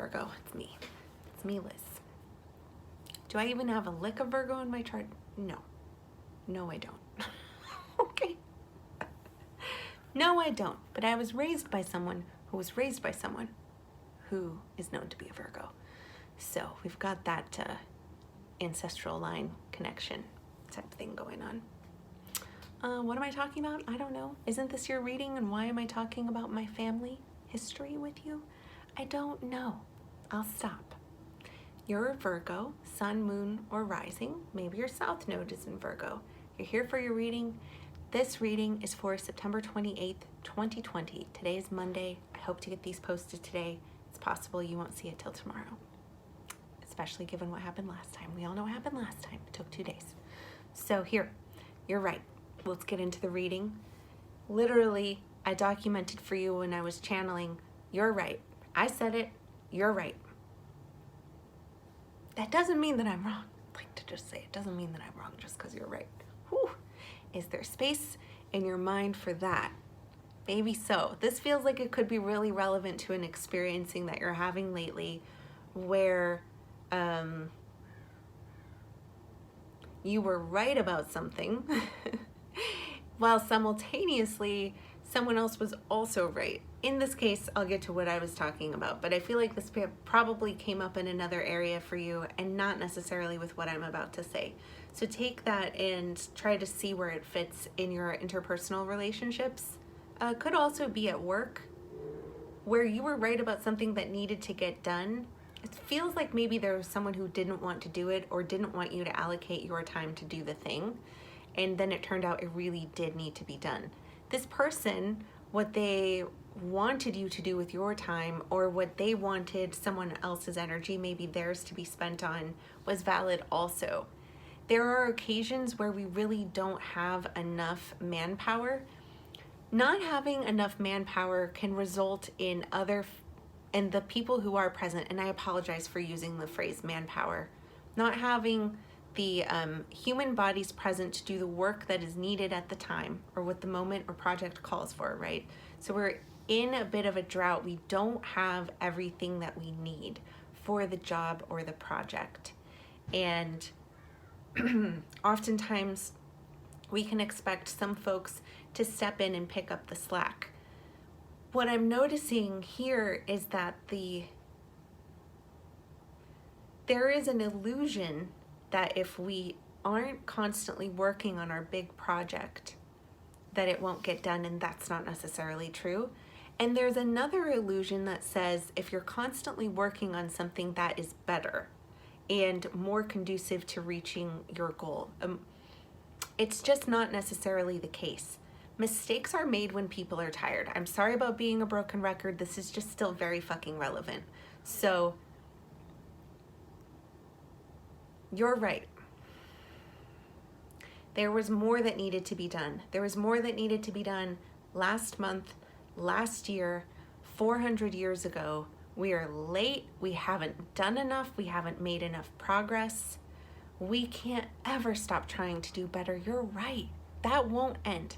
Virgo. It's me. It's me, Liz. Do I even have a lick of Virgo in my chart? No. No, I don't. Okay. No, I don't. But I was raised by someone who was raised by someone who is known to be a Virgo. So we've got that ancestral line connection type thing going on. What am I talking about? I don't know. Isn't this your reading? And why am I talking about my family history with you? I don't know. I'll stop. You're a Virgo, sun, moon, or rising. Maybe your south node is in Virgo. You're here for your reading. This reading is for September 28th, 2020. Today is Monday. I hope to get these posted today. It's possible you won't see it till tomorrow, especially given what happened last time. We all know what happened last time. It took 2 days. So here, you're right. Let's get into the reading. Literally, I documented for you when I was channeling. You're right. I said it. You're right. That doesn't mean that I'm wrong. I'd like to just say it doesn't mean that I'm wrong just because you're right. Whew. Is there space in your mind for that? Maybe so. This feels like it could be really relevant to an experiencing that you're having lately where you were right about something while simultaneously someone else was also right. In this case, I'll get to what I was talking about, but I feel like this probably came up in another area for you and not necessarily with what I'm about to say. So take that and try to see where it fits in your interpersonal relationships. Could also be at work where you were right about something that needed to get done. It feels like maybe there was someone who didn't want to do it or didn't want you to allocate your time to do the thing. And then it turned out it really did need to be done. This person, what they wanted you to do with your time or what they wanted someone else's energy, maybe theirs to be spent on, was valid also. There are occasions where we really don't have enough manpower. Not having enough manpower can result in the people who are present, and I apologize for using the phrase manpower, not having the human bodies present to do the work that is needed at the time or what the moment or project calls for, right? So we're in a bit of a drought. We don't have everything that we need for the job or the project. And oftentimes we can expect some folks to step in and pick up the slack. What I'm noticing here is that there is an illusion that if we aren't constantly working on our big project, that it won't get done, and that's not necessarily true. And there's another illusion that says if you're constantly working on something that is better and more conducive to reaching your goal, it's just not necessarily the case. Mistakes are made when people are tired. I'm sorry about being a broken record. This is just still very fucking relevant. So you're right. There was more that needed to be done. There was more that needed to be done last month, last year, 400 years ago. We are late. We haven't done enough. We haven't made enough progress. We can't ever stop trying to do better. You're right. That won't end.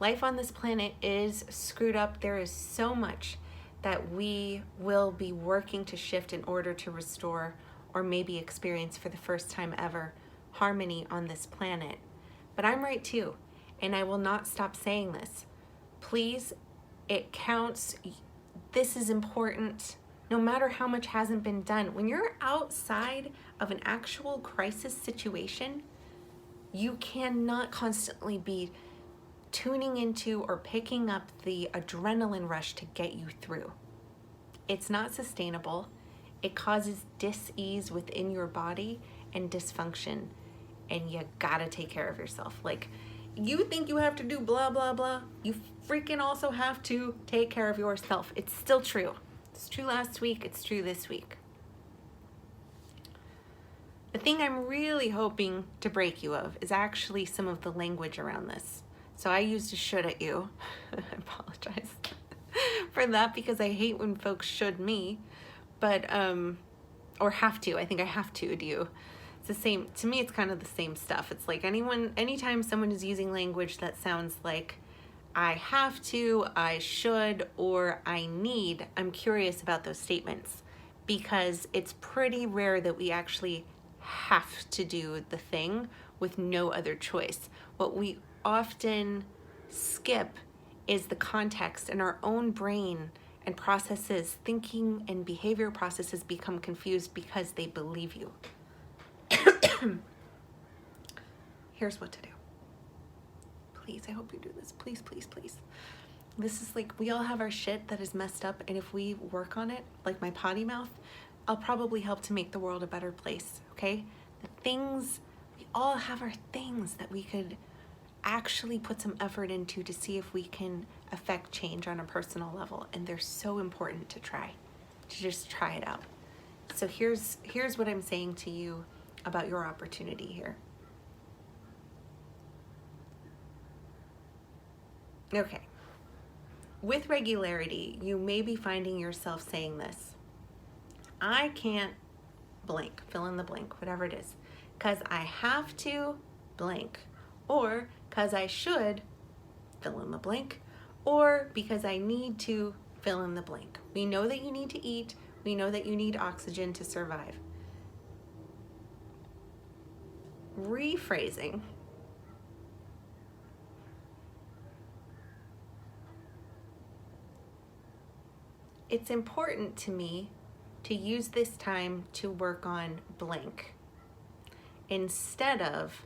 Life on this planet is screwed up. There is so much that we will be working to shift in order to restore or maybe experience for the first time ever harmony on this planet. But I'm right too, and I will not stop saying this. Please, it counts. This is important. No matter how much hasn't been done, when you're outside of an actual crisis situation, you cannot constantly be tuning into or picking up the adrenaline rush to get you through. It's not sustainable. It causes dis-ease within your body and dysfunction, and you gotta take care of yourself. Like, you think you have to do blah, blah, blah. You freaking also have to take care of yourself. It's still true. It's true last week. It's true this week. The thing I'm really hoping to break you of is actually some of the language around this. So I used to should at you. I apologize for that because I hate when folks should me, but, or have to. I think I have to you. It's the same, to me it's kind of the same stuff. It's like anytime someone is using language that sounds like I have to, I should, or I need, I'm curious about those statements because it's pretty rare that we actually have to do the thing with no other choice. What we often skip is the context, and our own brain and processes, thinking and behavior processes become confused because they believe you. Here's what to do. Please, I hope you do this. Please, please, please. This is like, we all have our shit that is messed up, and if we work on it, like my potty mouth, I'll probably help to make the world a better place, okay? The things, we all have our things that we could actually put some effort into to see if we can affect change on a personal level, and they're so important to try, to just try it out. So here's what I'm saying to you about your opportunity here. Okay. With regularity, you may be finding yourself saying this. I can't blank, fill in the blank, whatever it is, because I have to blank, or because I should fill in the blank, or because I need to fill in the blank. We know that you need to eat. We know that you need oxygen to survive. Rephrasing. It's important to me to use this time to work on blank instead of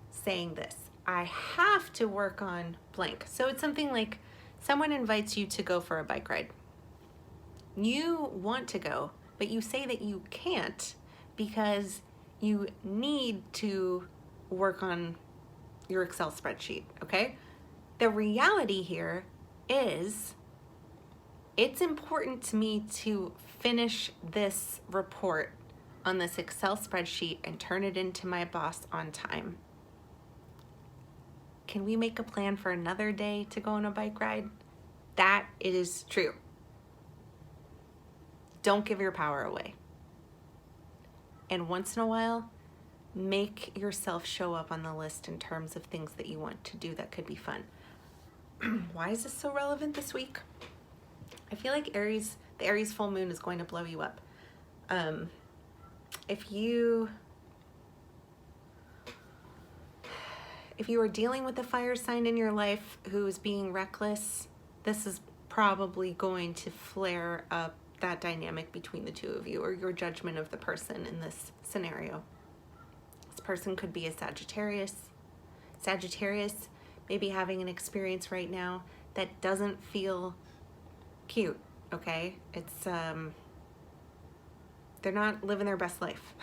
saying this. I have to work on blank. So it's something like someone invites you to go for a bike ride. You want to go, but you say that you can't because you need to work on your Excel spreadsheet, okay? The reality here is it's important to me to finish this report on this Excel spreadsheet and turn it into my boss on time. Can we make a plan for another day to go on a bike ride? That is true. Don't give your power away. And once in a while, make yourself show up on the list in terms of things that you want to do that could be fun. Why is this so relevant this week? I feel like the Aries full moon is going to blow you up. If you are dealing with a fire sign in your life who is being reckless, this is probably going to flare up that dynamic between the two of you, or your judgment of the person in this scenario. This person could be a Sagittarius. Sagittarius may be having an experience right now that doesn't feel cute, okay? It's they're not living their best life.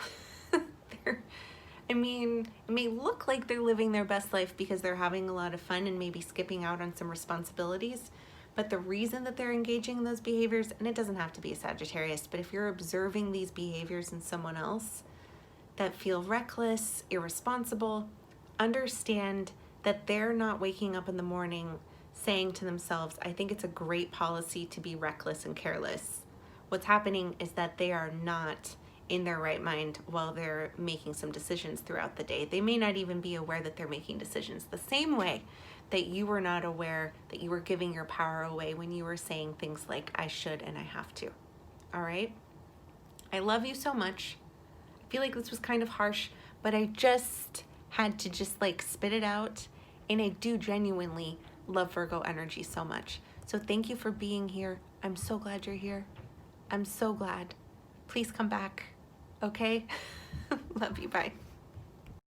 I mean, it may look like they're living their best life because they're having a lot of fun and maybe skipping out on some responsibilities, but the reason that they're engaging in those behaviors, and it doesn't have to be a Sagittarius, but if you're observing these behaviors in someone else that feel reckless, irresponsible, understand that they're not waking up in the morning saying to themselves, I think it's a great policy to be reckless and careless. What's happening is that they are not in their right mind while they're making some decisions throughout the day. They may not even be aware that they're making decisions. The same way that you were not aware that you were giving your power away when you were saying things like, I should and I have to. All right? I love you so much. I feel like this was kind of harsh, but I just had to like spit it out. And I do genuinely love Virgo energy so much. So thank you for being here. I'm so glad you're here. I'm so glad. Please come back. Okay? Love you. Bye.